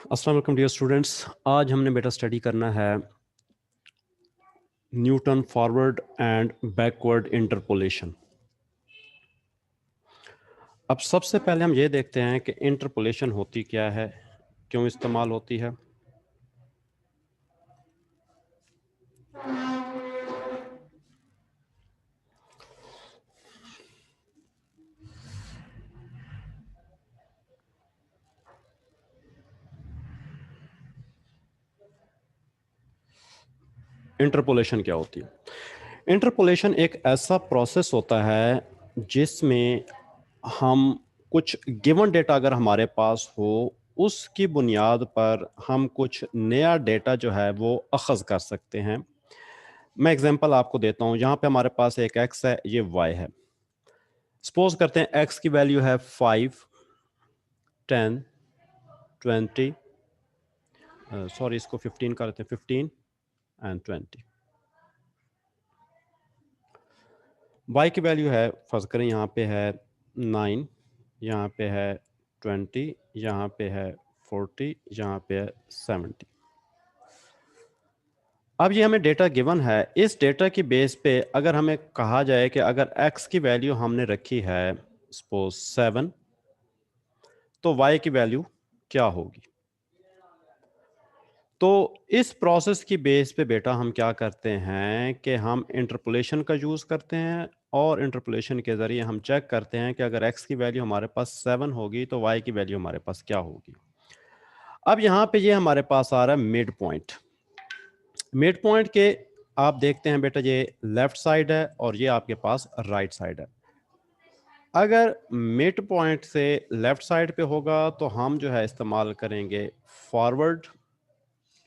अस्सलाम वालेकुम dear students, आज हमने बेटा स्टडी करना है Newton forward and backward interpolation. अब सबसे पहले हम ये देखते हैं कि इंटरपोलेशन होती क्या है, क्यों इस्तेमाल होती है। इंटरपोलेशन क्या होती है? इंटरपोलेशन एक ऐसा प्रोसेस होता है जिसमें हम कुछ गिवन डेटा अगर हमारे पास हो, उसकी बुनियाद पर हम कुछ नया डेटा जो है वो अखज़ कर सकते हैं। मैं एग्जांपल आपको देता हूँ। यहाँ पे हमारे पास एक एक्स है, ये वाई है। सपोज करते हैं एक्स की वैल्यू है 5, 10, 20, सॉरी इसको 15 कर देते हैं, 15 एंड 20। वाई की वैल्यू है, फर्ज करें यहाँ पे है 9, यहाँ पे है 20, यहाँ पे है 40, यहाँ पे है 70। अब ये हमें डेटा गिवन है। इस डेटा की बेस पे अगर हमें कहा जाए कि अगर x की वैल्यू हमने रखी है सपोज 7, तो y की वैल्यू क्या होगी। तो इस प्रोसेस की बेस पे बेटा हम क्या करते हैं कि हम इंटरपोलेशन का यूज़ करते हैं, और इंटरपोलेशन के ज़रिए हम चेक करते हैं कि अगर x की वैल्यू हमारे पास 7 होगी तो y की वैल्यू हमारे पास क्या होगी। अब यहाँ पे ये हमारे पास आ रहा है मिड पॉइंट। मिड पॉइंट के आप देखते हैं बेटा, ये लेफ्ट साइड है और ये आपके पास राइट साइड है। अगर मिड पॉइंट से लेफ्ट साइड पे होगा तो हम जो है इस्तेमाल करेंगे फॉरवर्ड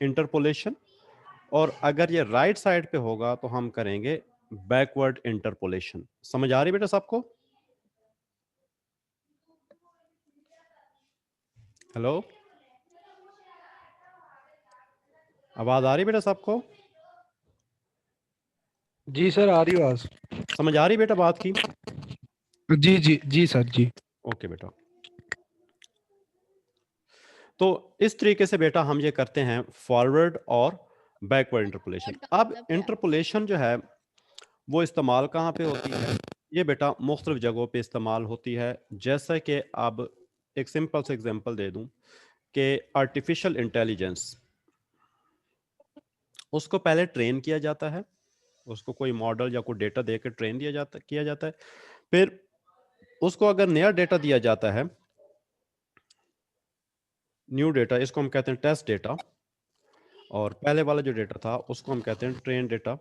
इंटरपोलेशन, और अगर ये राइट साइड पे होगा तो हम करेंगे बैकवर्ड इंटरपोलेशन। समझ आ रही बेटा सबको? हेलो, आवाज आ रही बेटा सबको? जी सर, आ रही आवाज। समझ आ रही बेटा बात की? जी जी जी सर जी। ओके बेटा। तो इस तरीके से बेटा हम ये करते हैं फॉरवर्ड और बैकवर्ड इंटरपोलेशन। वर्ड का अब मतलब क्या है? इंटरपोलेशन जो है वो इस्तेमाल कहाँ पे होती है? ये बेटा मुख्तलिफ जगहों पे इस्तेमाल होती है। जैसा कि अब एक सिंपल से एग्जांपल दे दूं कि आर्टिफिशियल इंटेलिजेंस, उसको पहले ट्रेन किया जाता है, उसको कोई मॉडल या कोई डेटा देकर ट्रेन किया जाता है। फिर उसको अगर नया डेटा दिया जाता है, न्यू डेटा, इसको हम कहते हैं टेस्ट डेटा, और पहले वाला जो डेटा था उसको हम कहते हैं ट्रेन डेटा।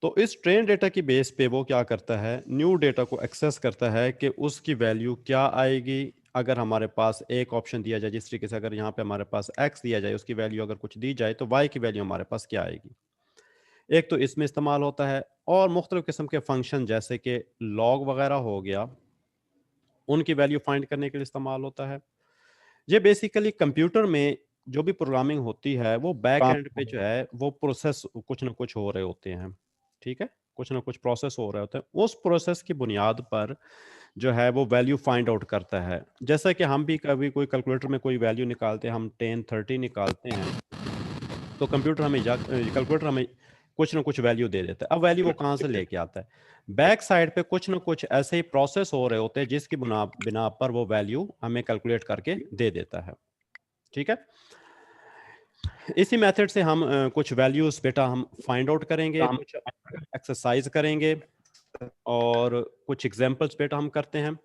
तो इस ट्रेन डेटा की बेस पे वो क्या करता है, न्यू डेटा को एक्सेस करता है कि उसकी वैल्यू क्या आएगी। अगर हमारे पास एक ऑप्शन दिया जाए, जिस तरीके से अगर यहाँ पे हमारे पास x दिया जाए, उसकी वैल्यू अगर कुछ दी जाए तो y की वैल्यू हमारे पास क्या आएगी। एक तो इसमें इस्तेमाल होता है, और मुख्तलिफ किस्म के फंक्शन जैसे कि लॉग वगैरह हो गया, उनकी वैल्यू फाइंड करने के लिए इस्तेमाल होता है। ये बेसिकली कंप्यूटर में जो भी प्रोग्रामिंग होती है वो बैक एंड पे जो है वो प्रोसेस कुछ ना कुछ हो रहे होते हैं। ठीक है, कुछ ना कुछ प्रोसेस हो रहे होते हैं। उस प्रोसेस की बुनियाद पर जो है वो वैल्यू फाइंड आउट करता है। जैसा कि हम भी कभी कोई कैलकुलेटर में कोई वैल्यू निकालते हैं, हम 10 30 निकालते हैं, तो कंप्यूटर हमें कैलकुलेटर हमें कुछ ना कुछ वैल्यू दे देता है। अब वैल्यू वो कहाँ से लेके आता है? बैक साइड पे कुछ ना कुछ ऐसे ही प्रोसेस हो रहे होते हैं जिसकी बिना पर वो वैल्यू हमें कैलकुलेट करके दे देता है। ठीक है, इसी मेथड से हम कुछ वैल्यूज बेटा हम फाइंड आउट करेंगे, कुछ एक्सरसाइज करेंगे, और कुछ एग्जांपल्स बेटा हम करते हैं।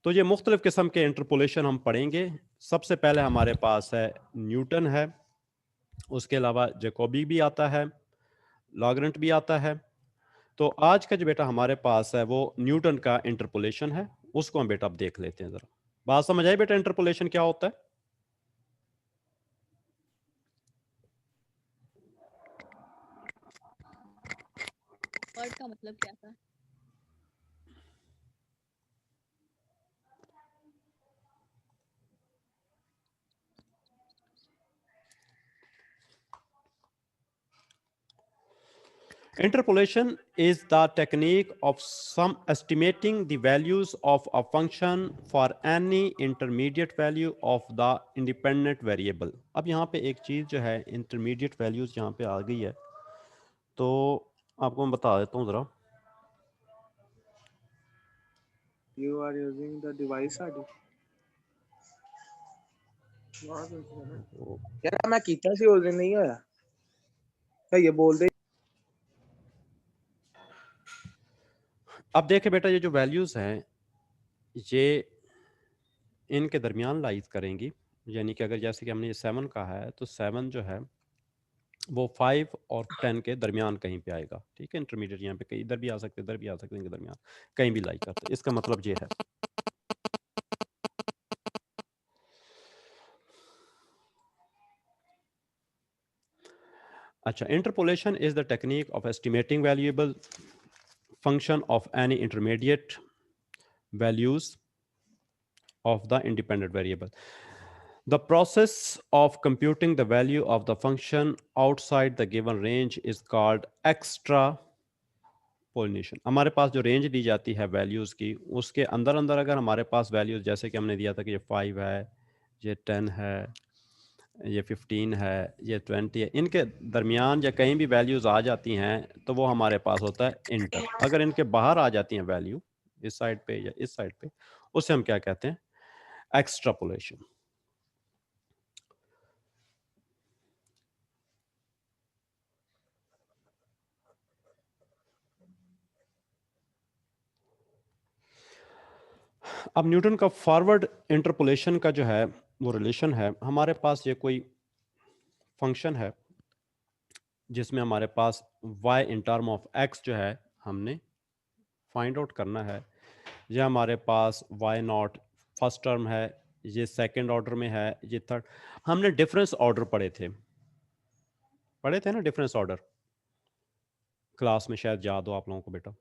तो ये मुख्तलिफ किस्म के इंटरपोलेशन हम पढ़ेंगे। सबसे पहले हमारे पास है न्यूटन है, उसके अलावा जैकोबी भी आता है, लॉगरेंट भी आता है। तो आज का जो बेटा हमारे पास है वो न्यूटन का इंटरपोलेशन है, उसको हम बेटा अब देख लेते हैं। जरा बात समझ आई बेटा, इंटरपोलेशन क्या होता है? वर्ड का मतलब क्या था? Interpolation is the technique of some estimating the values of a function for any intermediate value of the independent variable. अब यहाँ पे एक चीज़ जो है intermediate values यहाँ पे आ गई है, तो आपको मैं बता देता हूँ ज़रा. You are using the device आदि यार मैं कीता सी उस दिन नहीं होया क्या ये बोल दे. अब देखें बेटा, ये जो वैल्यूज़ हैं ये इनके दरमियान लाइज करेंगी, यानी कि अगर जैसे कि हमने ये 7 कहा है तो 7 जो है वो 5 और 10 के दरमियान कहीं पे आएगा. ठीक है, इंटरमीडिएट यहाँ पे कहीं इधर भी आ सकते हैं, इधर भी आ सकते हैं, इनके दरमियान कहीं भी लाई करते हैं. इसका मतलब ये है. अच्छा, interpolation is the technique of estimating valuable function of any intermediate values of the independent variable. The process of computing the value of the function outside the given range is called extrapolation. हमारे पास जो range दी जाती है values की, उसके अंदर अंदर अगर हमारे पास वैल्यूज़, जैसे कि हमने दिया था कि ये 5 है, ये 10 है, ये 15 है, ये 20 है, इनके दरमियान या कहीं भी वैल्यूज़ आ जाती हैं तो वो हमारे पास होता है इंटर. अगर इनके बाहर आ जाती हैं वैल्यू इस साइड पे या इस साइड पे, उसे हम क्या कहते हैं? एक्स्ट्रापोलेशन. अब न्यूटन का फॉरवर्ड इंटरपोलेशन का जो है वो रिलेशन है, हमारे पास ये कोई फंक्शन है जिसमें हमारे पास y in term of x जो है हमने फाइंड आउट करना है. ये हमारे पास y नॉट फर्स्ट टर्म है, ये सेकंड ऑर्डर में है, ये थर्ड. हमने डिफरेंस ऑर्डर पढ़े थे ना, डिफरेंस ऑर्डर क्लास में, शायद याद हो आप लोगों को बेटा.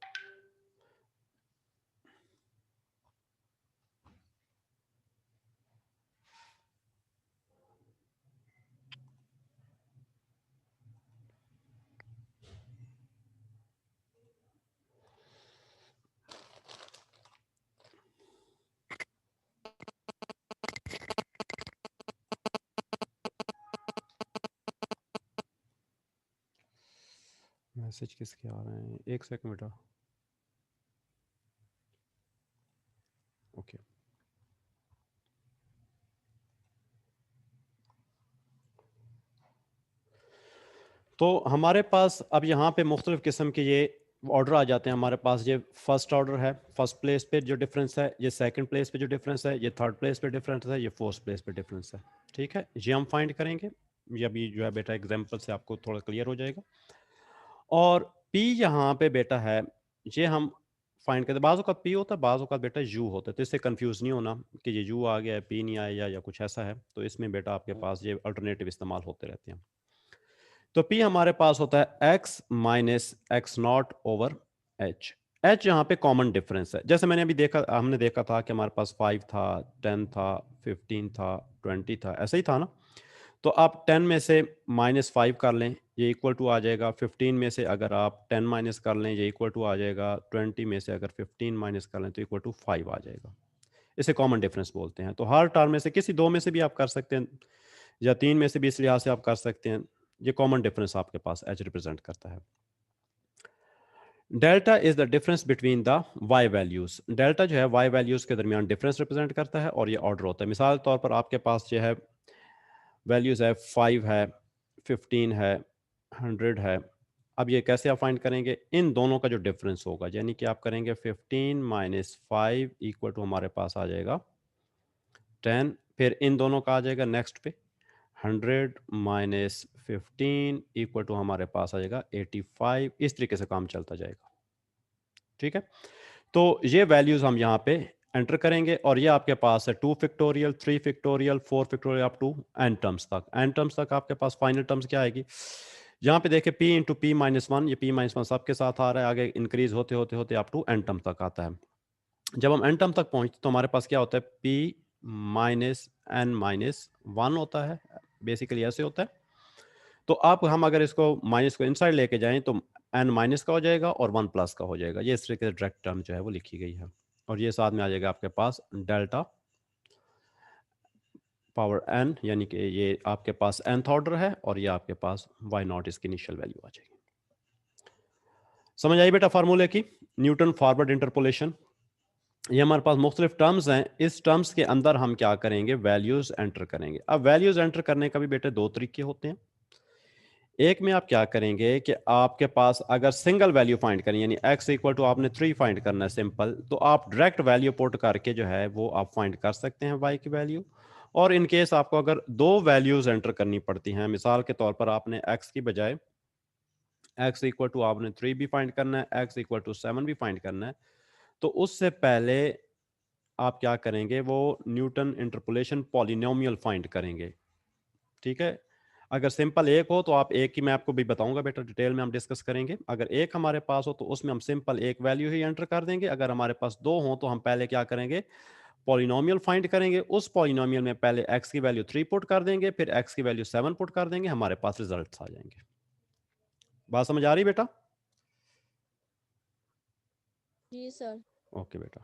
मैसेज किसके आ रहे हैं? एक सेकंड बेटा. ओके. तो हमारे पास अब यहाँ पे मुख्तलिफ किस्म के ये ऑर्डर आ जाते हैं. हमारे पास ये फर्स्ट ऑर्डर है, फर्स्ट प्लेस पे जो डिफरेंस है, ये सेकंड प्लेस पे जो डिफरेंस है, ये थर्ड प्लेस पे डिफरेंस है, ये फोर्थ प्लेस पे डिफरेंस है. ठीक है, ये हम फाइंड करेंगे. ये अभी जो है बेटा एग्जांपल से आपको थोड़ा क्लियर हो जाएगा. और P यहाँ पे बेटा है, ये हम फाइंड करते हैं. बाज़ औक़ात P होता है, बाज़ औक़ात बेटा U होता है, तो इससे कंफ्यूज नहीं होना कि ये U आ गया है, P नहीं आया या कुछ ऐसा है. तो इसमें बेटा आपके पास ये अल्टरनेटिव इस्तेमाल होते रहते हैं. तो P हमारे पास होता है x minus x not over h. h यहाँ पे कॉमन डिफरेंस है. जैसे हमने देखा था कि हमारे पास 5 था, 10 था, 15 था, 20 था, ऐसा ही था ना. तो आप 10 में से -5 कर लें, ये इक्वल टू आ जाएगा 15 में से. अगर आप 10 माइनस कर लें, ये इक्वल टू आ जाएगा 20 में से. अगर 15 माइनस कर लें तो इक्वल टू 5 आ जाएगा. इसे कॉमन डिफरेंस बोलते हैं. तो हर टर्म में से किसी दो में से भी आप कर सकते हैं, या 3 में से भी इस लिहाज से आप कर सकते हैं. ये कॉमन डिफरेंस आपके पास एच रिप्रेजेंट करता है. Delta is the difference between the y values. Delta जो है वाई वैल्यूज के दरमियान डिफरेंस रिप्रेजेंट करता है और ये ऑर्डर होता है. मिसाल के तौर पर आपके पास जो है वैल्यूज है 5 है, 15 है, 100 है. अब ये कैसे आप फाइंड करेंगे? इन दोनों का जो डिफरेंस होगा, यानी कि आप करेंगे 15 माइनस 5 इक्वल टू हमारे पास आ जाएगा 10. फिर इन दोनों का आ जाएगा नेक्स्ट पे 100 माइनस 15 इक्वल टू हमारे पास आ जाएगा 85. इस तरीके से काम चलता जाएगा. ठीक है, तो ये वैल्यूज हम यहाँ पे एंटर करेंगे और ये आपके पास है 2 factorial, 3 factorial, 4 factorial up to n terms तक. n टर्म्स तक आपके पास फाइनल टर्म्स क्या आएगी? यहाँ पे देखिए p into P minus one, ये p माइनस वन सबके साथ आ रहा है, आगे इंक्रीज होते होते होते अप टू n टर्म तक आता है. जब हम n टर्म तक पहुँचते तो हमारे पास क्या होता है? p minus n minus one होता है. बेसिकली ऐसे होता है. तो आप हम अगर इसको माइनस को इनसाइड लेके जाएं तो n माइनस का हो जाएगा और 1 प्लस का हो जाएगा। ये इस तरीके से डायरेक्ट टर्म जो है वो लिखी गई है। और ये साथ में आ जाएगा आपके पास डेल्टा पावर n, यानी कि ये आपके पास nth ऑर्डर है और ये आपके पास y0 इसकी इनिशियल वैल्यू आ जाएगी। समझ आई बेटा फार्मूले की? न्यूटन फॉरवर्ड इंटरपोलेशन, ये हमारे पास मुख्तलिफ टर्म्स हैं। इस टर्म्स के अंदर हम क्या करेंगे, वैल्यूज एंटर करेंगे। अब वैल्यूज एंटर करने का भी बेटे दो तरीके होते हैं। एक में आप क्या करेंगे कि आपके पास अगर सिंगल वैल्यू फाइंड करें, यानी x इक्वल टू आपने 3 फाइंड करना है सिंपल, तो आप डायरेक्ट वैल्यू पुट करके जो है वो आप फाइंड कर सकते हैं y की वैल्यू। और इन केस आपको अगर दो वैल्यूज एंटर करनी पड़ती हैं, मिसाल के तौर पर आपने x की बजाय x इक्वल टू आपने 3 भी फाइंड करना है, x इक्वल टू 7 भी फाइंड करना है, तो उससे पहले आप क्या करेंगे, वो न्यूटन इंटरपोलेशन पॉलिनोमियल फाइंड करेंगे। ठीक है, अगर सिंपल एक हो तो आप एक की, मैं आपको भी बताऊंगा बेटा, डिटेल में हम डिस्कस करेंगे। अगर एक हमारे पास हो तो उसमें हम सिंपल एक वैल्यू ही एंटर कर देंगे। अगर हमारे पास दो हो तो हम पहले क्या करेंगे, पॉलिनोमियल फाइंड करेंगे। उस पॉलिनोमियल में पहले x की वैल्यू 3 पुट कर देंगे, फिर x की वैल्यू 7 पुट कर देंगे, हमारे पास रिजल्ट्स आ जाएंगे। बात समझ आ रही बेटा? जी सर। ओके बेटा,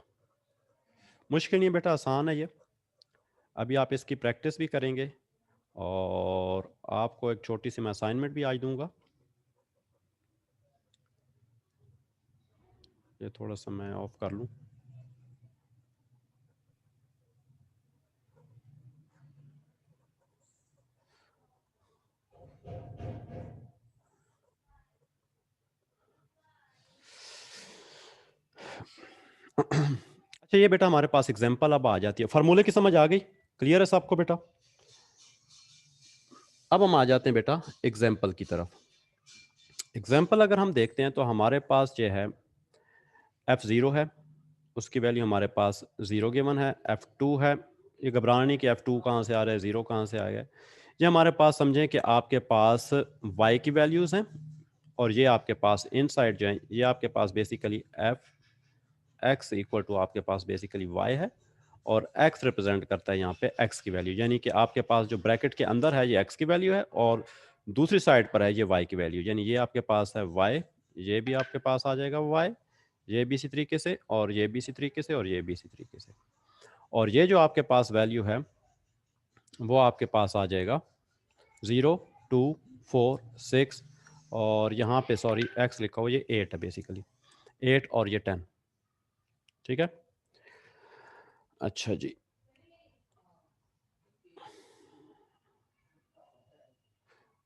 मुश्किल नहीं है बेटा, आसान है ये। अभी आप इसकी प्रैक्टिस भी करेंगे और आपको एक छोटी सी मैं असाइनमेंट भी आज दूंगा। ये थोड़ा सा मैं ऑफ कर लूं। अच्छा, ये बेटा हमारे पास एग्जांपल अब आ जाती है। फार्मूले की समझ आ गई? क्लियर है सबको बेटा? अब हम आ जाते हैं बेटा एग्जांपल की तरफ। एग्जांपल अगर हम देखते हैं तो हमारे पास जो है f0 है, उसकी वैल्यू हमारे पास 0 गिवन है। f2 है, ये घबराना नहीं कि f2 कहाँ से आ रहा है, 0 कहाँ से आ गया। ये हमारे पास समझें कि आपके पास y की वैल्यूज़ हैं और ये आपके पास इनसाइड जो है, ये आपके पास बेसिकली x इक्वल टू आपके पास बेसिकली y है और x रिप्रेजेंट करता है यहाँ पे x की वैल्यू, यानी कि आपके पास जो ब्रैकेट के अंदर है ये x की वैल्यू है और दूसरी साइड पर है ये y की वैल्यू, यानी ये आपके पास है y, ये भी आपके पास आ जाएगा y, ये भी इसी तरीके से और ये भी इसी तरीके से और ये भी इसी तरीके से। और ये जो आपके पास वैल्यू है वो आपके पास आ जाएगा 0, 2, 4, 6 और यहाँ पे सॉरी x लिखा हुआ, ये 8 है बेसिकली, 8 और ये 10। ठीक है, अच्छा जी।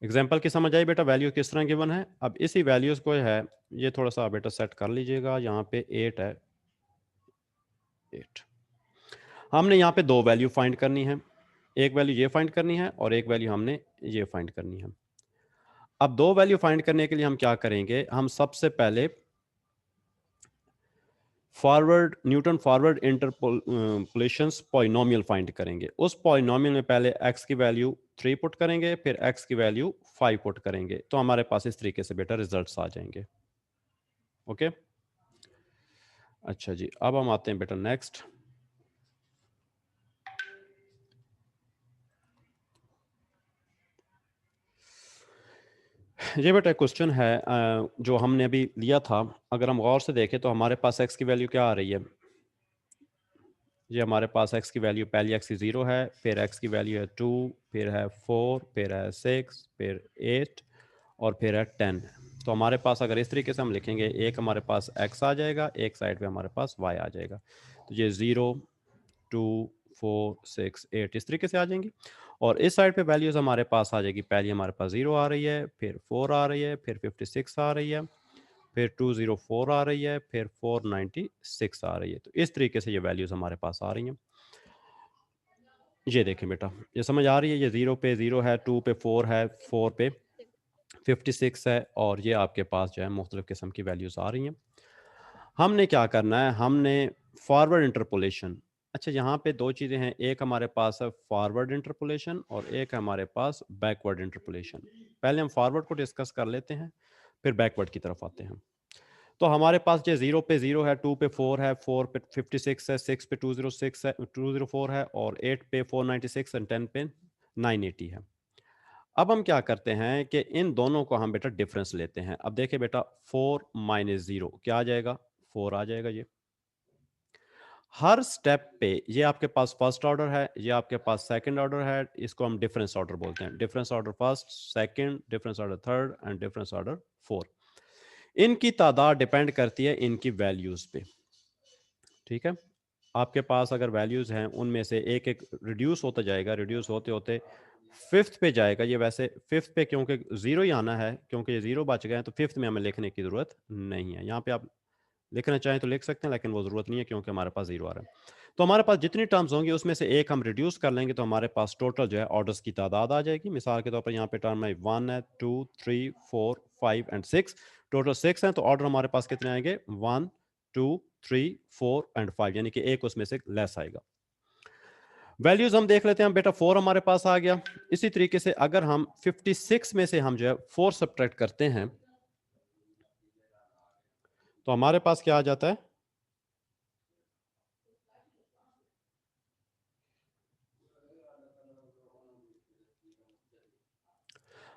एग्जाम्पल की समझ आई बेटा, वैल्यू किस तरह गिवन है। अब इसी वैल्यूज़ को है, ये थोड़ा सा बेटा सेट कर लीजिएगा, यहाँ पे 8 है, 8 हमने यहाँ पे दो वैल्यू फाइंड करनी है, एक वैल्यू ये फाइंड करनी है और एक वैल्यू हमने ये फाइंड करनी है। अब दो वैल्यू फाइंड करने के लिए हम क्या करेंगे, हम सबसे पहले forward Newton forward interpolations polynomial find करेंगे। उस पॉलिनोमियल में पहले x की वैल्यू 3 पुट करेंगे, फिर x की वैल्यू 5 पुट करेंगे, तो हमारे पास इस तरीके से बेटा रिजल्ट्स आ जाएंगे। ओके, अच्छा जी, अब हम आते हैं बेटा नेक्स्ट। ये बेटा क्वेश्चन है जो हमने अभी लिया था। अगर हम गौर से देखें तो हमारे पास x की वैल्यू क्या आ रही है, ये हमारे पास x की वैल्यू, पहली x की 0 है, फिर x की वैल्यू है 2, फिर है 4, फिर है 6, फिर 8 और फिर है 10। तो हमारे पास अगर इस तरीके से हम लिखेंगे, एक हमारे पास x आ जाएगा, एक साइड पे हमारे पास y आ जाएगा, तो ये 0, 2, 4, 6, 8 इस तरीके से आ जाएंगी। और इस साइड पे वैल्यूज़ हमारे पास आ जाएगी, पहली हमारे पास 0 आ रही है, फिर 4 आ रही है, फिर 56 आ रही है, फिर 204 आ रही है, फिर 496 आ रही है। तो इस तरीके से ये वैल्यूज़ हमारे पास आ रही हैं। ये देखें बेटा, ये समझ आ रही है, ये 0 पे 0 है, 2 पे 4 है, 4 पे 56 है और ये आपके पास जो है मुख्तलिफ किस्म की वैल्यूज़ आ रही हैं। हमने क्या करना है, हमने फॉरवर्ड इंटरपोलेशन, अच्छा यहाँ पे दो चीज़ें हैं, एक हमारे पास है फॉरवर्ड इंटरपोलेशन और एक है हमारे पास बैकवर्ड इंटरपोलेशन। पहले हम फॉरवर्ड को डिस्कस कर लेते हैं, फिर बैकवर्ड की तरफ आते हैं। तो हमारे पास जो 0 पे 0 है, 2 पे 4 है, 4 पे 56 है, 6 पे 206 है, 204 है और 8 पे 496 और 10 पे 980 है। अब हम क्या करते हैं कि इन दोनों को हम बेटा डिफरेंस लेते हैं। अब देखिए बेटा 4 माइनस 0 क्या आ जाएगा, 4 आ जाएगा। ये हर स्टेप पे ये आपके पास फर्स्ट ऑर्डर है, ये आपके पास सेकंड ऑर्डर है, इसको हम डिफरेंस ऑर्डर बोलते हैं। Difference order first, second, difference order third and difference order fourth. इनकी तादाद डिपेंड करती है इनकी वैल्यूज पे। ठीक है, आपके पास अगर वैल्यूज हैं उनमें से एक एक रिड्यूस होता जाएगा, रिड्यूस होते होते फिफ्थ पे जाएगा। ये वैसे फिफ्थ पे क्योंकि जीरो ही आना है, क्योंकि ये जीरो बच गए हैं, तो फिफ्थ में हमें लिखने की जरूरत नहीं है। यहाँ पे आप लिखना चाहें तो लिख सकते हैं, लेकिन वो जरूरत नहीं है क्योंकि हमारे पास जीरो आ रहा है। तो हमारे पास जितनी टर्म्स होंगी उसमें से एक हम रिड्यूस कर लेंगे, तो हमारे पास टोटल जो है ऑर्डर्स की तादाद आ जाएगी। मिसाल के तौर पर यहाँ पे टर्म है 1 है, 2, 3, 4, 5 एंड 6। टोटल 6 हैं, तो ऑर्डर हमारे पास कितने आएंगे, 1, 2, 3, 4 एंड 5, यानी कि एक उसमें से लेस आएगा। वैल्यूज हम देख लेते हैं बेटा। 4 हमारे पास आ गया। इसी तरीके से अगर हम 56 में से हम जो है 4 सब्ट्रैक्ट करते हैं, तो हमारे पास क्या आ जाता है,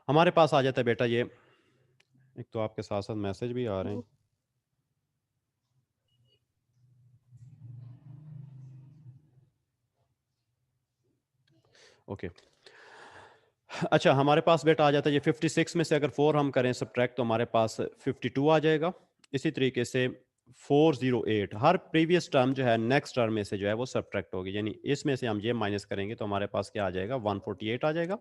हमारे पास आ जाता है बेटा ये, एक तो आपके साथ साथ मैसेज भी आ रहे हैं। ओके, अच्छा हमारे पास बेटा आ जाता है ये 56 में से अगर 4 हम करें सब्ट्रैक्ट, तो हमारे पास 52 आ जाएगा। इसी तरीके से 408, हर प्रीवियस टर्म जो है नेक्स्ट टर्म में से जो है वो सब्ट्रैक्ट होगी, यानी इसमें से हम ये माइनस करेंगे तो हमारे पास क्या आ जाएगा, 148 आ जाएगा।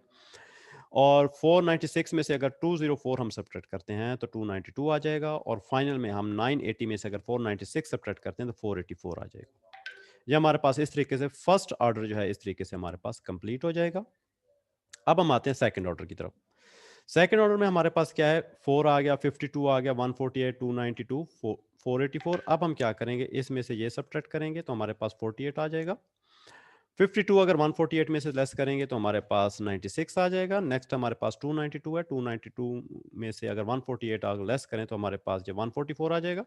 और 496 में से अगर 204 हम सब्ट्रैक्ट करते हैं तो 292 आ जाएगा। और फाइनल में हम 980 में से अगर 496 सब्ट्रैक्ट करते हैं तो 484 आ जाएगा। ये हमारे पास इस तरीके से फर्स्ट ऑर्डर जो है इस तरीके से हमारे पास कंप्लीट हो जाएगा। अब हम आते हैं सेकंड ऑर्डर की तरफ। सेकंड ऑर्डर में हमारे पास क्या है, 4 आ गया, 52 आ गया, 148, 292, 484। अब हम क्या करेंगे, इसमें से ये सब्ट्रैक्ट करेंगे तो हमारे पास 48 आ जाएगा। 52 अगर 148 में से लेस करेंगे तो हमारे पास 96 आ जाएगा। नेक्स्ट हमारे पास 292 है, 292 में से अगर 148 अगर लेस करें तो हमारे पास ये 144 आ जाएगा।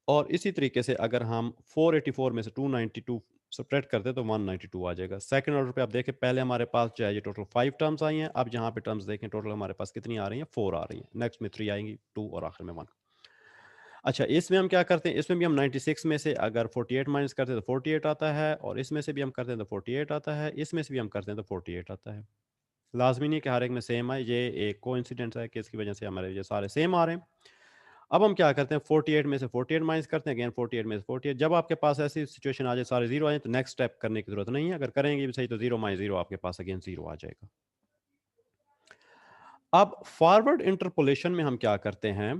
और इसी तरीके से अगर हम 484 में से 292 सब्ट्रैक्ट करते हैं तो 192 आ जाएगा। सेकंड ऑर्डर पे आप देखें, पहले हमारे पास जो है ये टोटल 5 टर्म्स आई हैं। अब यहाँ पे टर्म्स देखें, टोटल हमारे पास कितनी आ रही हैं, 4 आ रही हैं। नेक्स्ट में 3 आएंगी, 2 और आखिर में 1। अच्छा, इसमें हम क्या करते हैं, इसमें भी हम 96 में से अगर 48 माइनस करते हैं तो 48 आता है, और इसमें से भी हम करते हैं तो 48 आता है, इसमें से भी हम करते हैं तो 48 आता है। लाजमी नहीं कि हर एक में सेम है, ये एक कोइंसिडेंस है कि इसकी वजह से हमारे ये सारे सेम आ रहे हैं। अब हम क्या करते हैं, 48 में से 48 माइनस करते हैं, अगेन 48 में से 48। जब आपके पास ऐसी सिचुएशन आ जाए सारे जीरो आ जाए तो नेक्स्ट स्टेप करने की जरूरत नहीं है। अगर करेंगे भी सही तो 0 माइनस 0 आपके पास अगेन 0 आ जाएगा। अब फॉरवर्ड इंटरपोलेशन में हम क्या करते हैं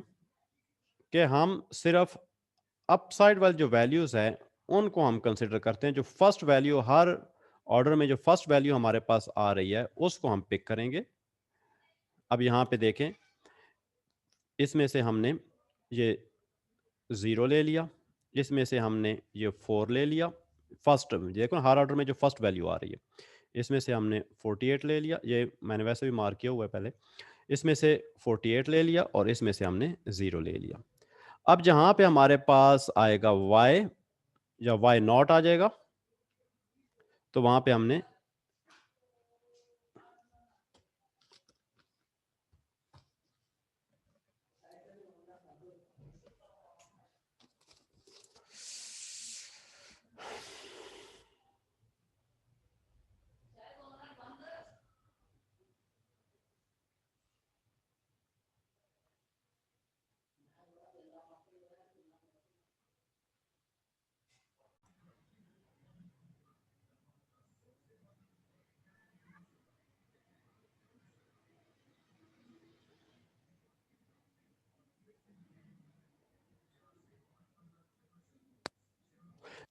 कि हम सिर्फ अपसाइड वाली जो वैल्यूज है उनको हम कंसिडर करते हैं। जो फर्स्ट वैल्यू हर ऑर्डर में जो फर्स्ट वैल्यू हमारे पास आ रही है उसको हम पिक करेंगे। अब यहाँ पे देखें, इसमें से हमने ये 0 ले लिया, इसमें से हमने ये 4 ले लिया। फर्स्ट देखो हर ऑर्डर में जो फर्स्ट वैल्यू आ रही है, इसमें से हमने 48 ले लिया, ये मैंने वैसे भी मार्क किया हुआ है पहले। इसमें से 48 ले लिया और इसमें से हमने 0 ले लिया। अब जहाँ पे हमारे पास आएगा y या y नॉट आ जाएगा, तो वहाँ पे हमने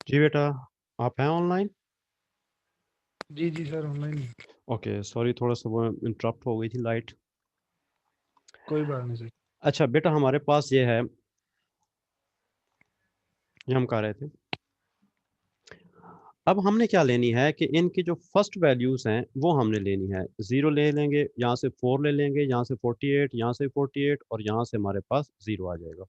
जी बेटा, आप हैं ऑनलाइन? जी जी सर ऑनलाइन। ओके, सॉरी थोड़ा सा वो इंटरप्ट हो गई थी लाइट। कोई बात नहीं सर। अच्छा बेटा, हमारे पास ये है, ये हम कह रहे थे, अब हमने क्या लेनी है कि इनकी जो फर्स्ट वैल्यूज हैं वो हमने लेनी है। 0 ले लेंगे, यहाँ से 4 ले लेंगे, यहाँ से 48, यहाँ से 48 और यहाँ से हमारे पास 0 आ जाएगा।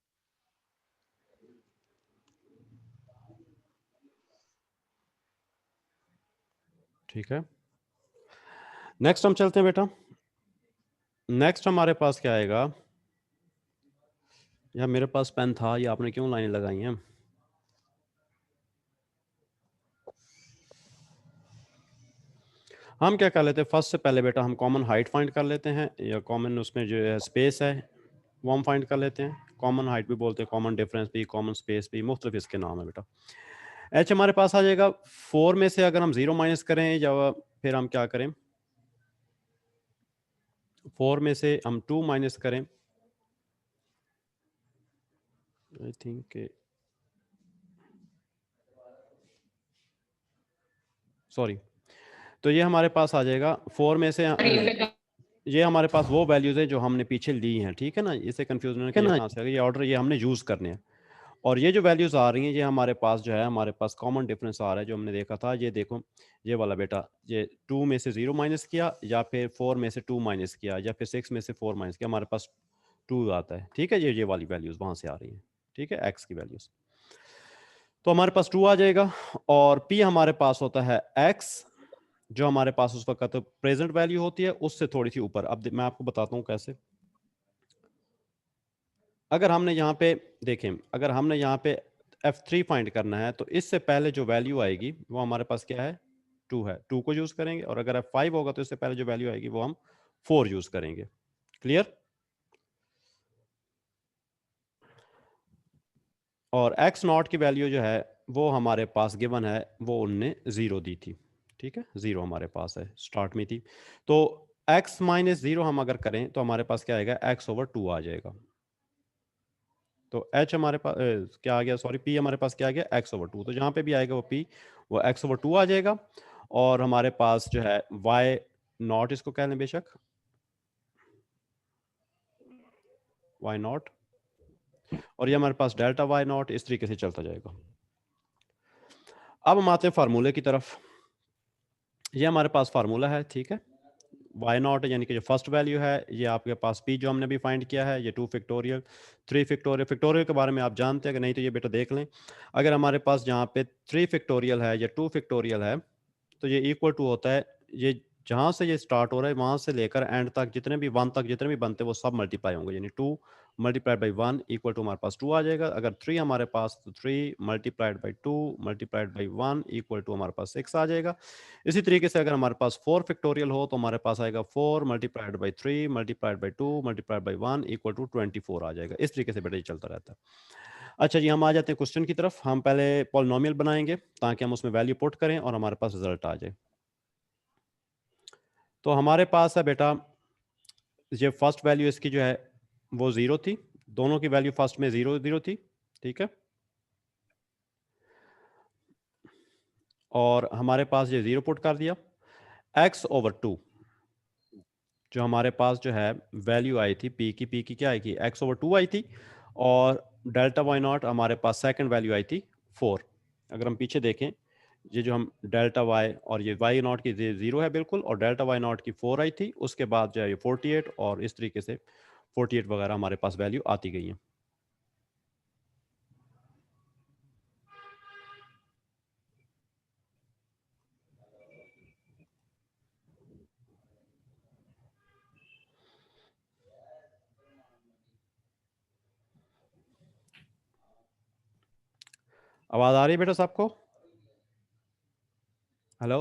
ठीक है, नेक्स्ट हम चलते हैं बेटा। नेक्स्ट हमारे पास क्या आएगा? यार मेरे पास पेन था, ये आपने क्यों लाइनें लगाई हैं? हम क्या कर लेते हैं, फर्स्ट से पहले बेटा हम कॉमन हाइट फाइंड कर लेते हैं, या कॉमन उसमें जो है स्पेस है वो हम फाइंड कर लेते हैं। कॉमन हाइट भी बोलते हैं, कॉमन डिफरेंस भी, कॉमन स्पेस भी, मुख्तलिफ इसके नाम है बेटा। एच हमारे पास आ जाएगा 4 में से अगर हम 0 माइनस करें, या फिर हम क्या करें, 4 में से हम 2 माइनस करें, आई थिंक, सॉरी, तो ये हमारे पास आ जाएगा 4 में से ये हमारे पास वो वैल्यूज है जो हमने पीछे ली हैं, ठीक है ना। इसे कंफ्यूजन है कि ये कहाँ से आ गई, ये ऑर्डर ये हमने यूज करने हैं। और ये जो वैल्यूज आ रही हैं, ये हमारे पास जो है, हमारे पास कॉमन डिफरेंस आ रहा है जो हमने देखा था। ये देखो, ये वाला बेटा, ये 2 में से 0 माइनस किया, या फिर 4 में से 2 माइनस किया, या फिर 6 में से 4 माइनस किया, हमारे पास 2 आता है, ठीक है। ये वाली वैल्यूज वहां से आ रही हैं, ठीक है, एक्स की वैल्यूज। तो हमारे पास 2 आ जाएगा। और पी हमारे पास होता है एक्स, जो हमारे पास उस वक्त प्रेजेंट वैल्यू होती है, उससे थोड़ी सी ऊपर। अब मैं आपको बताता हूँ कैसे। अगर हमने यहाँ पे देखें, अगर हमने यहाँ पे F3 फाइंड करना है, तो इससे पहले जो वैल्यू आएगी वो हमारे पास क्या है, 2 है, 2 को यूज करेंगे। और अगर F5 होगा तो इससे पहले जो वैल्यू आएगी वो हम 4 यूज करेंगे। क्लियर? और एक्स नॉट की वैल्यू जो है वो हमारे पास गिवन है, वो उनने 0 दी थी, ठीक है, 0 हमारे पास है, स्टार्ट में थी। तो x माइनस 0 हम अगर करें तो हमारे पास क्या आएगा, x/2 आ जाएगा। तो h हमारे पास क्या आ गया, सॉरी, p हमारे पास क्या आ गया, x/2। तो जहां पे भी आएगा वो p, वो x/2 आ जाएगा। और हमारे पास जो है y नॉट, इसको कह लें बेशक y नॉट, और ये हमारे पास डेल्टा y नॉट, इस तरीके से चलता जाएगा। अब हम आते हैं फार्मूले की तरफ। ये हमारे पास फार्मूला है, ठीक है। वाई नॉट यानी कि जो फर्स्ट वैल्यू है, ये आपके पास पी जो हमने भी फाइंड किया है, ये 2 फैक्टोरियल 3 फैक्टोरियल। फैक्टोरियल के बारे में आप जानते हैं कि नहीं, तो ये बेटा देख लें। अगर हमारे पास जहाँ पे 3 फैक्टोरियल है या 2 फैक्टोरियल है, तो ये इक्वल टू होता है, ये जहाँ से ये स्टार्ट हो रहा है वहाँ से लेकर एंड तक जितने भी 1 तक जितने भी बनते हैं वो सब मल्टीप्लाई होंगे, यानी 2 मल्टीप्लाइड बाई 1 इक्वल टू हमारे पास 2 आ जाएगा। अगर 3 हमारे पास, तो 3 multiplied by 2 multiplied by 1 equal to हमारे पास 6 आ जाएगा। इसी तरीके से अगर हमारे पास 4 फैक्टोरियल हो, तो हमारे पास आएगा 4 multiplied by 3 multiplied by 2 multiplied by 1 equal to 24 आ जाएगा। इस तरीके से बेटा ये चलता रहता है। अच्छा जी, हम आ जाते हैं क्वेश्चन की तरफ। हम पहले पॉलिनोमियल बनाएंगे ताकि हम उसमें वैल्यू पुट करें और हमारे पास रिजल्ट आ जाए। तो हमारे पास है बेटा, ये फर्स्ट वैल्यू इसकी जो है वो 0 थी, दोनों की वैल्यू फर्स्ट में 0 0 थी, ठीक है। और हमारे पास ये 0 पुट कर दिया। x/2 जो हमारे पास जो है वैल्यू आई थी पी की क्या आई थी, x/2 आई थी। और डेल्टा वाई नॉट हमारे पास सेकंड वैल्यू आई थी 4। अगर हम पीछे देखें, ये जो हम डेल्टा वाई और ये वाई नॉट की 0 है बिल्कुल, और डेल्टा वाई नॉट की 4 आई थी, उसके बाद जो है ये 48, और इस तरीके से 48 वगैरह हमारे पास वैल्यू आती गई है। आवाज आ रही है बेटा सबको? हेलो?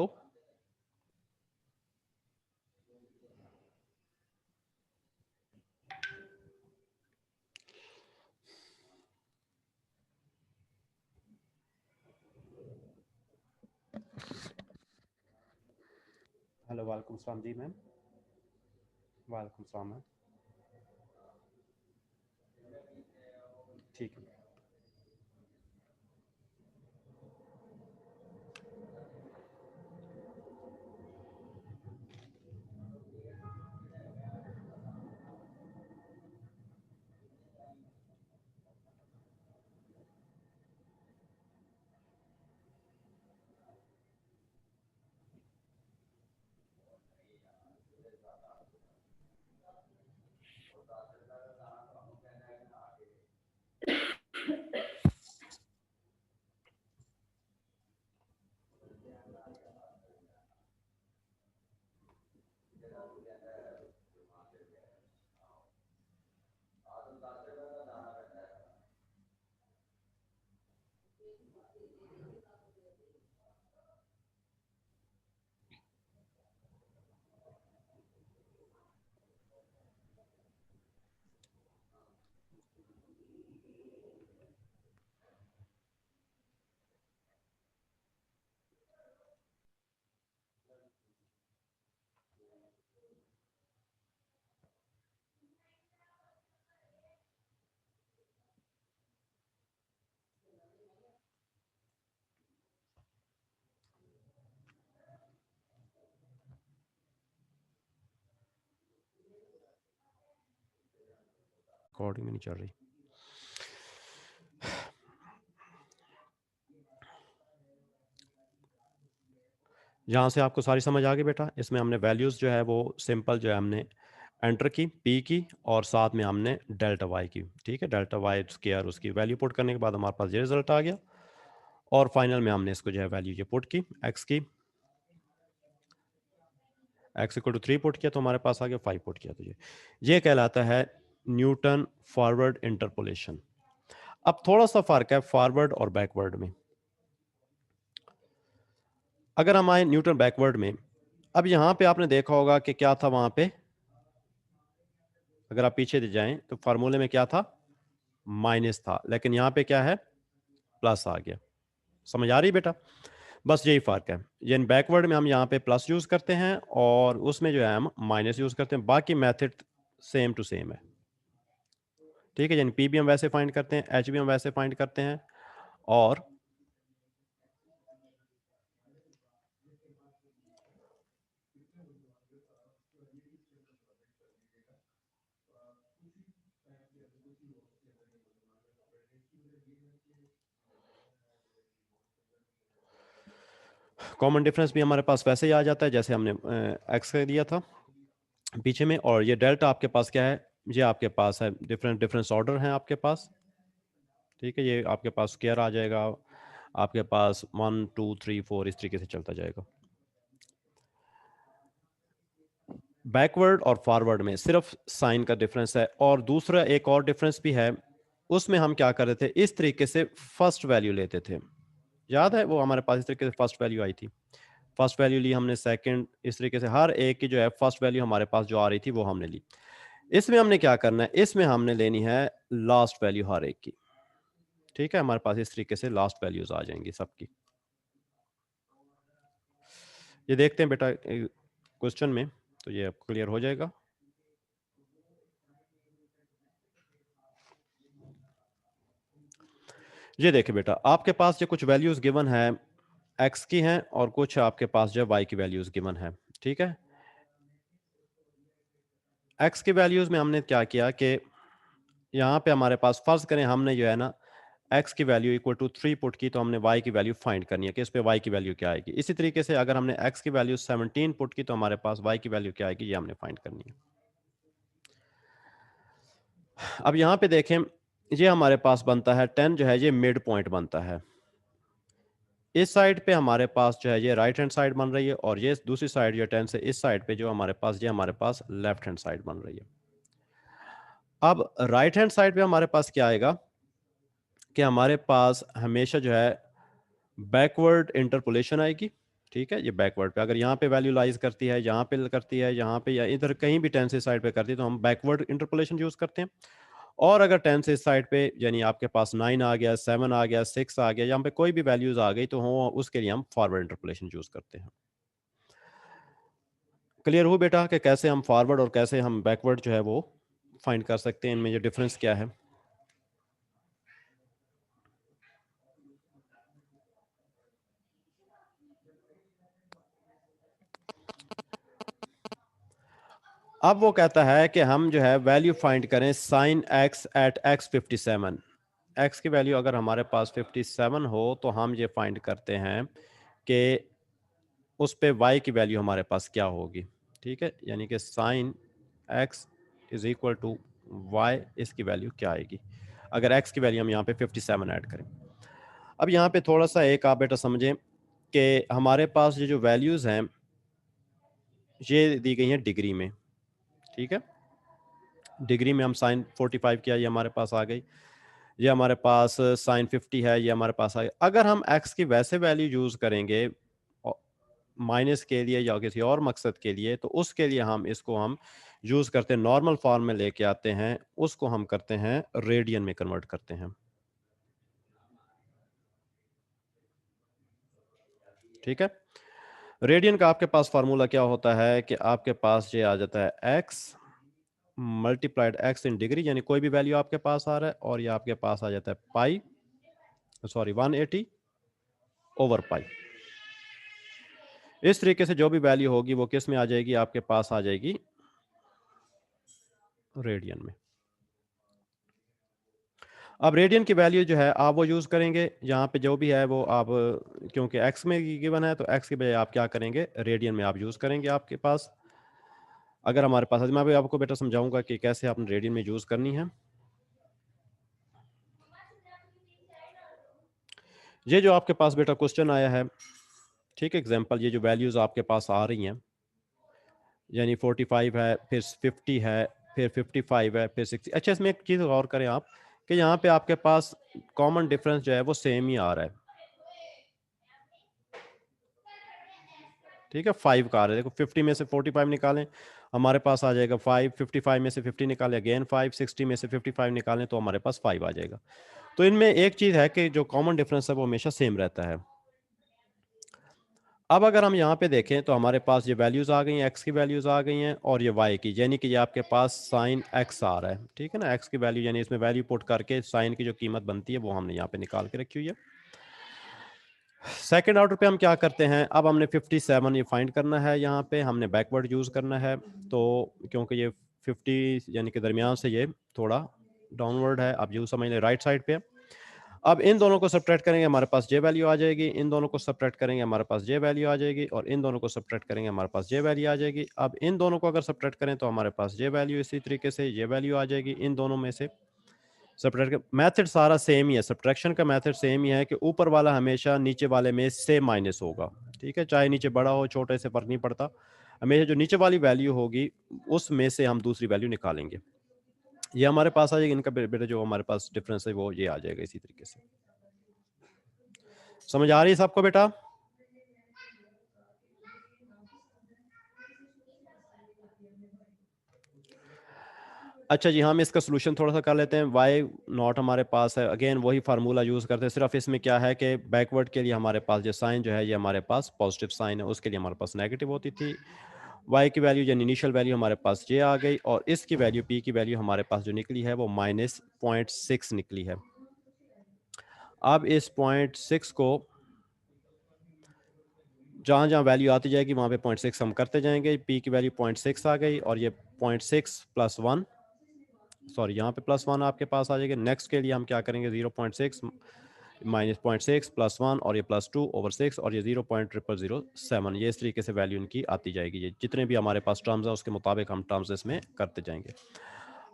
हेलो, वालेकुम सलाम जी मैम। वालेकुम सलाम मैम। ठीक है। रिकॉर्डिंग नहीं चल रही। यहाँ से आपको सारी समझ आ गई बेटा। इसमें हमने वैल्यूज़ जो है वो सिंपल जो है हमने एंटर की, पी की, और साथ में हमने डेल्टा वाई की। ठीक है, डेल्टा वाई स्क्वायर उसकी वैल्यू पुट करने के बाद हमारे पास ये रिजल्ट आ गया, और फाइनल में हमने इसको जो है वैल्यू ये पुट की, एक्स की, एक्स इक्वल टू 3 पुट किया तो हमारे पास आ गया 5 पुट किया। तो ये कहलाता है न्यूटन फॉरवर्ड इंटरपोलेशन। अब थोड़ा सा फर्क है फॉरवर्ड और बैकवर्ड में। अगर हम आए न्यूटन बैकवर्ड में, अब यहां पे आपने देखा होगा कि क्या था वहां पे, अगर आप पीछे जाएं तो फार्मूले में क्या था, माइनस था, लेकिन यहां पे क्या है, प्लस आ गया। समझ आ रही बेटा? बस यही फर्क है। यानी बैकवर्ड में हम यहाँ पे प्लस यूज करते हैं और उसमें जो है हम माइनस यूज करते हैं, बाकी मेथड सेम टू सेम है। ठीक है, यानी पी भी हम वैसे फाइंड करते हैं, एच भी हम वैसे फाइंड करते हैं, और कॉमन डिफरेंस भी हमारे पास वैसे ही आ जाता है जैसे हमने एक्स का दिया था पीछे में। और ये डेल्टा आपके पास क्या है, ये आपके पास है डिफरेंट डिफरेंस ऑर्डर हैं आपके पास। ठीक है, ये आपके पास स्क्वायर आ जाएगा, आपके पास 1 2 3 4 इस तरीके से चलता जाएगा। बैकवर्ड और फॉरवर्ड में सिर्फ साइन का डिफरेंस है, और दूसरा एक और डिफरेंस भी है, उसमें हम क्या कर रहे थे, इस तरीके से फर्स्ट वैल्यू लेते थे। याद है वो हमारे पास इस तरीके से फर्स्ट वैल्यू आई थी, फर्स्ट वैल्यू ली हमने, सेकंड, इस तरीके से हर एक की जो है फर्स्ट वैल्यू हमारे पास जो आ रही थी वो हमने ली। इसमें हमने क्या करना है, इसमें हमने लेनी है लास्ट वैल्यू हर एक की। ठीक है, हमारे पास इस तरीके से लास्ट वैल्यूज आ जाएंगी सबकी। ये देखते हैं बेटा क्वेश्चन में, तो ये क्लियर हो जाएगा। ये देखिए बेटा, आपके पास जो कुछ वैल्यूज गिवन है एक्स की हैं, और कुछ आपके पास जो वाई की वैल्यूज गिवन है। ठीक है, एक्स की वैल्यूज में हमने क्या किया कि यहाँ पे हमारे पास फर्ज करें हमने जो है ना x की वैल्यू इक्वल टू 3 पुट की, तो हमने y की वैल्यू फाइंड करनी है कि इस पे y की वैल्यू क्या आएगी। इसी तरीके से अगर हमने x की वैल्यू 17 पुट की तो हमारे पास y की वैल्यू क्या आएगी, ये हमने फाइंड करनी है। अब यहाँ पे देखें, ये हमारे पास बनता है 10 जो है ये मिड पॉइंट बनता है। इस साइड पे हमारे पास जो है ये राइट हैंड साइड बन रही है, और ये दूसरी साइड जो 10 से इस साइड पे जो हमारे पास, ये हमारे पास लेफ्ट हैंड साइड बन रही है। अब राइट हैंड साइड पे हमारे पास क्या आएगा कि हमारे पास हमेशा जो है बैकवर्ड इंटरपोलेशन आएगी। ठीक है, ये बैकवर्ड पे अगर यहाँ पे वैल्यू लाइज करती है, यहाँ पे करती है, यहाँ पे या इधर कहीं भी 10 से साइड पे करती है तो हम बैकवर्ड इंटरपोलेशन यूज करते हैं। और अगर 10 से साइड पे यानी आपके पास 9 आ गया, 7 आ गया, 6 आ गया, यहाँ पे कोई भी वैल्यूज आ गई तो हो उसके लिए हम फॉरवर्ड इंटरपोलेशन यूज करते हैं। क्लियर हो बेटा कि कैसे हम फॉरवर्ड और कैसे हम बैकवर्ड जो है वो फाइंड कर सकते हैं, इनमें जो डिफरेंस क्या है। अब वो कहता है कि हम जो है वैल्यू फाइंड करें sine x at x 57। X की वैल्यू अगर हमारे पास 57 हो तो हम ये फाइंड करते हैं कि उस पे y की वैल्यू हमारे पास क्या होगी। ठीक है, यानी कि sine x is equal to y, इसकी वैल्यू क्या आएगी अगर x की वैल्यू हम यहाँ पे 57 ऐड करें। अब यहाँ पे थोड़ा सा एक आप बेटा समझें कि हमारे पास ये जो वैल्यूज़ हैं ये दी गई हैं डिग्री में। ठीक है, डिग्री में हम साइन 45 किया, ये हमारे पास आ गई। ये हमारे पास साइन 50 है, ये हमारे पास आ गया। अगर हम x की वैसे वैल्यू यूज़ करेंगे माइनस के लिए या किसी और मकसद के लिए, तो उसके लिए हम इसको हम यूज़ करते हैं, नॉर्मल फॉर्म में लेके आते हैं, उसको हम करते हैं रेडियन में कन्वर्ट करते हैं। ठीक है, रेडियन का आपके पास फार्मूला क्या होता है कि आपके पास ये आ जाता है x multiplied x in degree, यानी कोई भी वैल्यू आपके पास आ रहा है, और ये आपके पास आ जाता है पाई, सॉरी 180 ओवर पाई। इस तरीके से जो भी वैल्यू होगी वो किस में आ जाएगी, आपके पास आ जाएगी रेडियन में। अब रेडियन की वैल्यू जो है आप वो यूज़ करेंगे, यहाँ पे जो भी है वो आप, क्योंकि एक्स में गिवन है तो एक्स की बजाय आप क्या करेंगे, रेडियन में आप यूज़ करेंगे आपके पास। अगर हमारे पास, मैं भी आपको बेटा समझाऊंगा कि कैसे आपने रेडियन में यूज़ करनी है। ये जो आपके पास बेटा क्वेश्चन आया है, ठीक है, एग्जांपल ये जो वैल्यूज़ आपके पास आ रही हैं, यानी 45 है, फिर 50 है, फिर 55 है, फिर 60। अच्छा, इसमें एक चीज़ गौर करें आप कि यहाँ पे आपके पास कॉमन डिफरेंस जो है वो सेम ही आ रहा है, ठीक है, 5 का आ रहा है। देखो 50 में से 45 निकालें, हमारे पास आ जाएगा 5, 55 में से 50 निकालें अगेन 5, 60 में से 55 निकालें तो हमारे पास 5 आ जाएगा। तो इनमें एक चीज़ है कि जो कॉमन डिफरेंस है वो हमेशा सेम रहता है। अब अगर हम यहाँ पे देखें तो हमारे पास ये वैल्यूज़ आ गई हैं, एक्स की वैल्यूज़ आ गई हैं और ये वाई की, यानी कि ये आपके पास साइन एक्स आ रहा है, ठीक है ना, एक्स की वैल्यू, यानी इसमें वैल्यू पुट करके साइन की जो कीमत बनती है वो हमने यहाँ पे निकाल के रखी हुई है। सेकंड ऑर्डर पे हम क्या करते हैं, अब हमने 57 ये फाइंड करना है, यहाँ पे हमने बैकवर्ड यूज़ करना है, तो क्योंकि ये 50 यानी कि दरमियान से ये थोड़ा डाउनवर्ड है, आप यूँ समझ लें राइट साइड पे। अब इन दोनों को सब्ट्रैक्ट करेंगे, हमारे पास जे वैल्यू आ जाएगी, इन दोनों को सब्ट्रैक्ट करेंगे, हमारे पास जे वैल्यू आ जाएगी, और इन दोनों को सब्ट्रैक्ट करेंगे, हमारे पास जे वैल्यू आ जाएगी। अब इन दोनों को अगर सब्ट्रैक्ट करें तो हमारे पास जे वैल्यू इसी तरीके से ये वैल्यू आ जाएगी, इन दोनों में से सब्ट्रैक्ट। मेथड सारा सेम ही है, सब्ट्रैक्शन का मेथड सेम ही है कि ऊपर वाला हमेशा नीचे वाले में से माइनस होगा, ठीक है, चाहे नीचे बड़ा हो छोटे से फर्क नहीं पड़ता, हमेशा जो नीचे वाली वैल्यू होगी उसमें से हम दूसरी वैल्यू निकालेंगे। ये हमारे पास आ जाएगी, इनका बेटा जो हमारे पास डिफरेंस है वो ये आ जाएगा इसी तरीके से। समझ आ रही है सबको बेटा? अच्छा जी, हम इसका सोल्यूशन थोड़ा सा कर लेते हैं। वाई नॉट हमारे पास है, अगेन वही फार्मूला यूज़ करते हैं, सिर्फ इसमें क्या है कि बैकवर्ड के लिए हमारे पास जो साइन जो है ये हमारे पास पॉजिटिव साइन है, उसके लिए हमारे पास नेगेटिव होती थी। वाई की वैल्यू यानी इनिशियल वैल्यू हमारे पास ये आ गई, और इसकी वैल्यू पी की वैल्यू हमारे पास जो निकली है वो -0.6 निकली है। अब इस 0.6 को जहाँ जहाँ वैल्यू आती जाएगी वहाँ पे 0.6 हम करते जाएंगे, पी की वैल्यू 0.6 आ गई, और ये 0.6 + 1, सॉरी यहाँ पे +1 आपके पास आ जाएगा। नेक्स्ट के लिए हम क्या करेंगे, 0.6 -0.6 +1 और ये +2/6 और ये 0.0007, ये इस तरीके से वैल्यू इनकी आती जाएगी। ये जितने भी हमारे पास टर्म्स हैं उसके मुताबिक हम टर्म्स इसमें करते जाएंगे।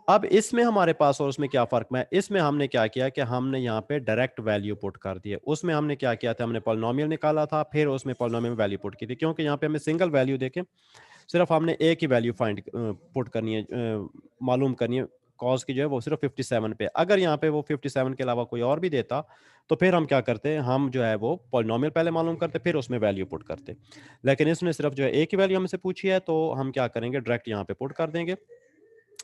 अब इसमें हमारे पास और उसमें क्या फ़र्क है, इसमें हमने क्या किया कि हमने यहाँ पे डायरेक्ट वैल्यू पुट कर दी है। उसमें हमने क्या किया था, हमने पॉलिनोमियल निकाला था, फिर उसमें पॉलिनोमियल में वैल्यू पुट की थी, क्योंकि यहाँ पे हमें सिंगल वैल्यू देखें, सिर्फ हमने एक ही वैल्यू पुट करनी है, मालूम करनी है, कॉस की जो है वो सिर्फ 57 पे। अगर यहाँ पे वो 57 के अलावा कोई और भी देता तो फिर हम क्या करते, हम जो है वो पॉलिनोमियल पहले मालूम करते फिर उसमें वैल्यू पुट करते। लेकिन इसने सिर्फ जो है एक ही वैल्यू हमसे पूछी है, तो हम क्या करेंगे, डायरेक्ट यहाँ पे पुट कर देंगे।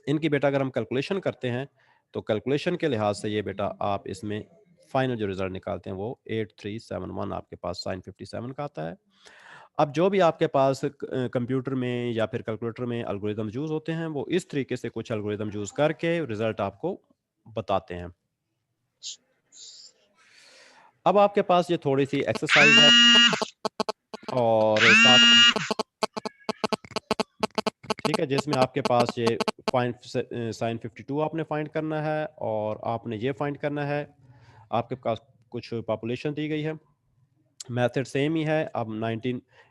इनकी बेटा अगर हम कैलकुलेशन करते हैं तो कैलकुलेशन के लिहाज से ये बेटा आप इसमें फाइनल जो रिजल्ट निकालते हैं वो 8371 आपके पास साइन 57 का आता है। अब जो भी आपके पास कंप्यूटर में या फिर कैलकुलेटर में एल्गोरिदम यूज होते हैं, वो इस तरीके से कुछ एल्गोरिदम यूज करके रिजल्ट आपको बताते हैं। अब आपके पास ये थोड़ी सी एक्सरसाइज है और साथ, ठीक है, जिसमें आपके पास ये फाइंड साइन 52 आपने फाइंड करना है और आपने ये फाइंड करना है। आपके पास कुछ पॉपुलेशन दी गई है, मेथड सेम ही है। अब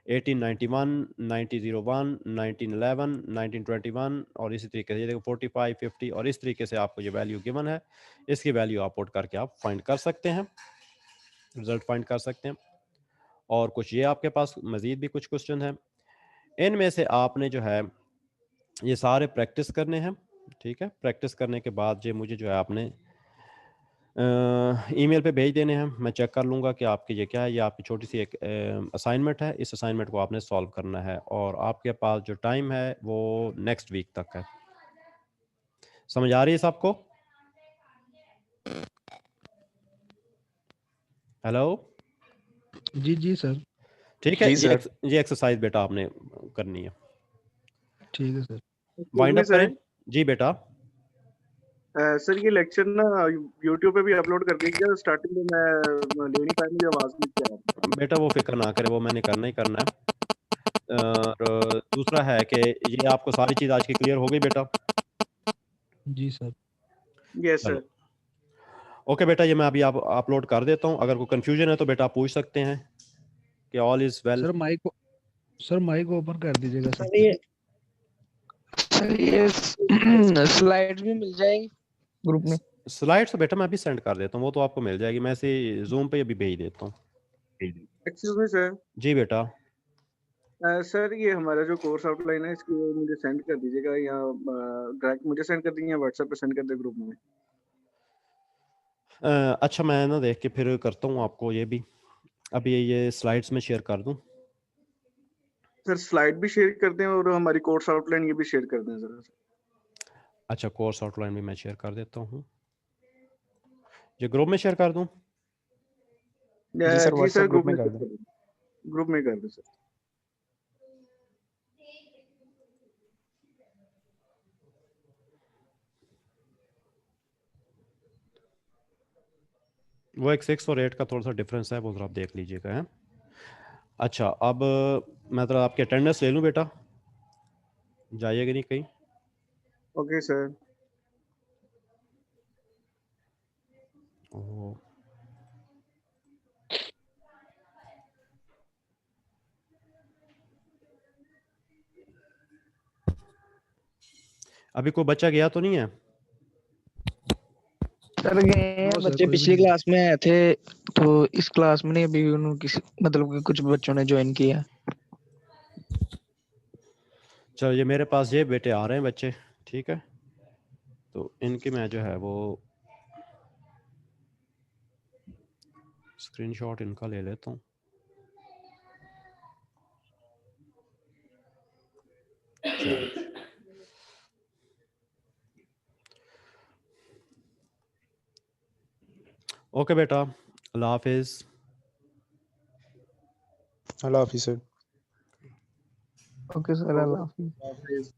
1891, 1901, 1911, 1921 और इसी तरीके से ये देखो 45, 50 और इस तरीके से आपको ये वैल्यू गिवन है, इसकी वैल्यू आप पुट करके आप फाइंड कर सकते हैं, रिजल्ट फाइंड कर सकते हैं। और कुछ ये आपके पास मज़ीद भी कुछ क्वेश्चन हैं, इनमें से आपने जो है ये सारे प्रैक्टिस करने हैं, ठीक है। प्रैक्टिस करने के बाद ये मुझे जो है आपने ईमेल पे भेज देने हैं, मैं चेक कर लूँगा कि आपकी ये क्या है। ये आपकी छोटी सी एक असाइनमेंट है, इस असाइनमेंट को आपने सॉल्व करना है और आपके पास जो टाइम है वो नेक्स्ट वीक तक है। समझ आ रही है सबको? हेलो, जी जी सर। ठीक है। जी सर। ये एक्सरसाइज बेटा आपने करनी है, ठीक है सर। वाइंड अप करें। जी बेटा। सर ये लेक्चर ना यूट्यूब पे भी अपलोड कर दीजिए, स्टार्टिंग में मैं ले नहीं पाया, मुझे आवाज नहीं आ रही। बेटा वो फिक्र ना करे, वो मैंने करना ही करना है। और दूसरा है कि ये आपको सारी चीज़ आज की क्लियर हो गई बेटा? जी सर। यस चलो, सर। ओके बेटा, ये मैं अभी आप अपलोड कर देता हूँ। अगर कोई कंफ्यूजन है तो बेटा आप पूछ सकते हैं कि all is well. Sir mic open कर दीजिएगा सर। सर ये स्लाइड्स भी मिल जाएगी ग्रुप में। स्लाइड्स तो बेटा मैं अभी सेंड कर देता हूँ, वो तो आपको मिल जाएगी। मैं इसे जूम पे अभी भेज देता हूँ। Excuse me sir. जी बेटा। सर ये हमारा जो कोर्स आउटलाइन है इसकी मुझे सेंड कर दीजिएगा, या डायरेक्ट मुझे सेंड कर दीजिए या व्हाट्सएप पे सेंड कर दे ग्रुप में। अच्छा, मैं ना देख के फिर करता हूँ आपको ये भी। अभी ये स्लाइड्स में शेयर कर दूँ। सर स्लाइड भी शेयर कर दें और हमारी कोर्स आउटलाइन ये भी शेयर कर दें जरा। अच्छा, कोर्स आउटलाइन भी मैं शेयर कर देता हूँ। ये ग्रुप में शेयर कर दूँ? जी सर, जी व्हाट्सएप सर, ग्रुप में कर दें। ग्रुप में कर दें सर। वो एक 6 और 8 का थोड़ा सा डिफरेंस है, वो जरा आप देख लीजिएगा है। अच्छा, अब मैं जरा आपकी अटेंडेंस ले लूँ बेटा, जाइएगा नहीं कहीं। Okay sir. ओह, अभी कोई बच्चा गया तो नहीं है? सर गए हैं नो सर, बच्चे, कोई भी पिछली नहीं। क्लास में आए थे तो इस क्लास में नहीं, अभी उन्होंने किसी मतलब कि कुछ बच्चों ने ज्वाइन किया। चलो, ये मेरे पास ये बेटे आ रहे हैं बच्चे, ठीक है, तो इनकी मैं जो है वो स्क्रीनशॉट इनका ले लेता हूँ। चलो, ओके बेटा, अल्लाह हाफिज। अल्लाह हाफिज सर। ओके सर, अल्लाह हाफिज। हाफिज।